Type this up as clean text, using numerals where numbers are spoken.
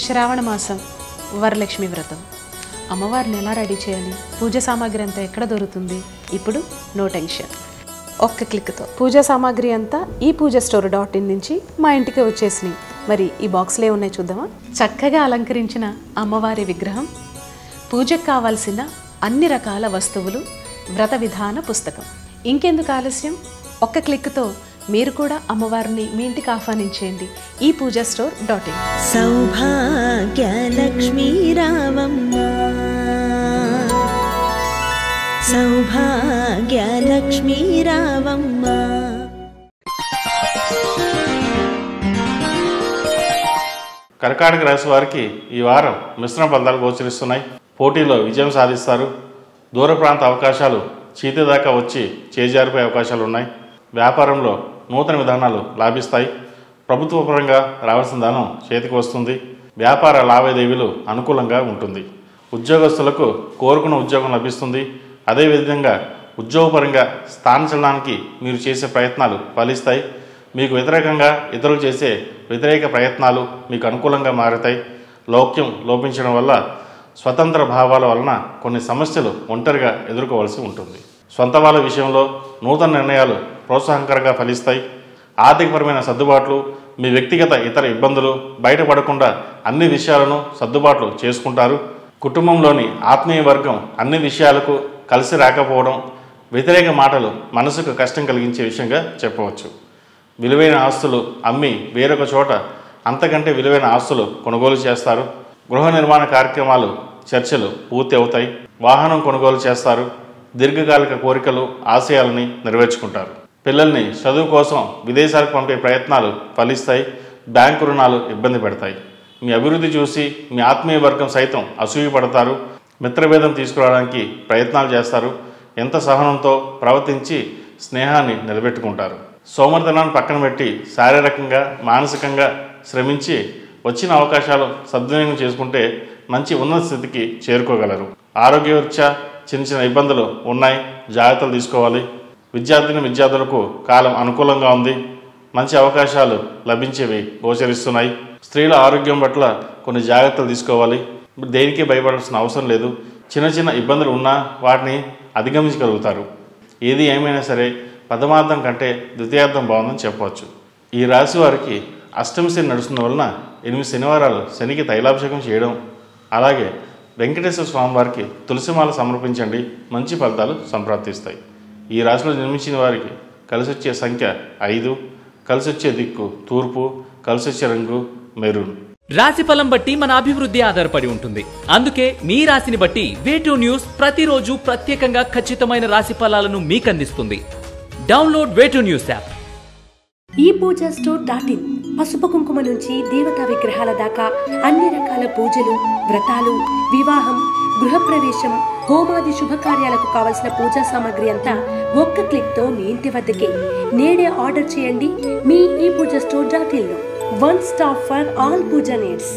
శ్రావణ మాసం వరలక్ష్మి వ్రతం. అమ్మవారిని ఎలా రెడీ చేయాలి, పూజ సామాగ్రి అంతా ఎక్కడ దొరుకుతుంది? ఇప్పుడు నో టెన్షన్, ఒక్క క్లిక్తో పూజా సామాగ్రి అంతా ఈ పూజాస్టోర్.in నుంచి మా ఇంటికి వచ్చేసినాయి. మరి ఈ బాక్స్లో ఉన్నాయి చూద్దామా? చక్కగా అలంకరించిన అమ్మవారి విగ్రహం, పూజకు కావాల్సిన అన్ని రకాల వస్తువులు, వ్రత విధాన పుస్తకం. ఇంకెందుకు ఆలస్యం, ఒక్క క్లిక్తో మీరు కూడా అమ్మవారిని మీ ఇంటికి ఆహ్వానించేయండి ఈ పూజాస్టోర్.in. సౌభాగ్యలక్ష్మీ రావమ్మ, సౌభాగ్యలక్ష్మీ రావమ్మ. కర్కాటక రాశి వారికి ఈ వారం మిశ్రమ ఫలితాలు గోచరిస్తున్నాయి. పోటీలో విజయం సాధిస్తారు. దూర ప్రాంత అవకాశాలు చీతి దాకా వచ్చి చేజారిపోయే అవకాశాలు ఉన్నాయి. వ్యాపారంలో నూతన విధానాలు లాభిస్తాయి. ప్రభుత్వ పరంగా రావాల్సిన ధనం చేతికి వస్తుంది. వ్యాపార లావాదేవీలు అనుకూలంగా ఉంటుంది. ఉద్యోగస్తులకు కోరుకున్న ఉద్యోగం లభిస్తుంది. అదేవిధంగా ఉద్యోగపరంగా స్థానించడానికి మీరు చేసే ప్రయత్నాలు ఫలిస్తాయి. మీకు వ్యతిరేకంగా ఇతరులు చేసే వ్యతిరేక ప్రయత్నాలు మీకు అనుకూలంగా మారుతాయి. లౌక్యం లోపించడం వల్ల స్వతంత్ర భావాల వలన కొన్ని సమస్యలు ఒంటరిగా ఎదుర్కోవాల్సి ఉంటుంది. సొంత వాళ్ళ విషయంలో నూతన నిర్ణయాలు ప్రోత్సాహకరంగా ఫలిస్తాయి. ఆర్థికపరమైన సర్దుబాట్లు, మీ వ్యక్తిగత ఇతర ఇబ్బందులు బయటపడకుండా అన్ని విషయాలను సర్దుబాట్లు చేసుకుంటారు. కుటుంబంలోని ఆత్మీయ వర్గం అన్ని విషయాలకు కలిసి రాకపోవడం, వ్యతిరేక మాటలు మనసుకు కష్టం కలిగించే విషయంగా చెప్పవచ్చు. విలువైన ఆస్తులు అమ్మి వేరొక చోట అంతకంటే విలువైన ఆస్తులు కొనుగోలు చేస్తారు. గృహ నిర్మాణ కార్యక్రమాలు చర్చలు పూర్తి అవుతాయి. వాహనం కొనుగోలు చేస్తారు. దీర్ఘకాలిక కోరికలు ఆశయాలని నెరవేర్చుకుంటారు. పిల్లల్ని చదువు కోసం విదేశాలకు పంపే ప్రయత్నాలు ఫలిస్తాయి. బ్యాంకు రుణాలు ఇబ్బంది పెడతాయి. మీ అభివృద్ధి చూసి మీ ఆత్మీయ వర్గం సైతం అసూయపడతారు. మిత్రభేదం తీసుకురావడానికి ప్రయత్నాలు చేస్తారు. ఎంత సహనంతో ప్రవర్తించి స్నేహాన్ని నిలబెట్టుకుంటారు. సోమరితనాన్ని పక్కన పెట్టి శారీరకంగా మానసికంగా శ్రమించి వచ్చిన అవకాశాలు సద్వినియోగం చేసుకుంటే మంచి ఉన్నత స్థితికి చేరుకోగలరు. ఆరోగ్యరీత్యా చిన్న చిన్న ఇబ్బందులు ఉన్నాయి, జాగ్రత్తలు తీసుకోవాలి. విద్యార్థులకు కాలం అనుకూలంగా ఉంది. మంచి అవకాశాలు లభించేవి గోచరిస్తున్నాయి. స్త్రీల ఆరోగ్యం పట్ల కొన్ని జాగ్రత్తలు తీసుకోవాలి. దేనికి భయపడాల్సిన అవసరం లేదు. చిన్న చిన్న ఇబ్బందులు ఉన్నా వాటిని అధిగమించగలుగుతారు. ఏది ఏమైనా సరే ప్రథమార్థం కంటే ద్వితీయార్థం బాగుందని చెప్పవచ్చు. ఈ రాశి వారికి అష్టమి శని నడుస్తున్న వలన 8 శనివారాలు శనికి తైలాభిషేకం చేయడం, అలాగే వెంకటేశ్వర స్వామి వారికి తులసిమాల సమర్పించండి. మంచి ఫలితాలు సంప్రాప్తిస్తాయి. ఈ రాశిలో జన్మించిన వారికి కలిసి వచ్చే సంఖ్య 5, కలిసి వచ్చే దిక్కు తూర్పు, కలిసి వచ్చే రంగు మెరూన్. రాశి ఫలం బట్టి మన అభివృద్ధి ఆధారపడి ఉంటుంది. అందుకే మీ రాశిని బట్టి వే2 న్యూస్ ప్రతిరోజు ప్రత్యేకంగా ఖచ్చితమైన రాశి ఫలాలను మీకు అందిస్తుంది. Download way two news app. ఈ పూజాస్టోర్.in పసుపు కుంకుమ నుంచి దేవతా విగ్రహాల దాకా అన్ని రకాల పూజలు, వ్రతాలు, వివాహం, గృహప్రవేశం, హోమాది శుభకార్యాలకు కావలసిన పూజా సామాగ్రి అంతా ఒక్క క్లిక్తో మీ ఇంటి వద్దకే. నేడే ఆర్డర్ చేయండి మీ ఈ పూజాస్టోర్.in లో. One stop for all puja needs.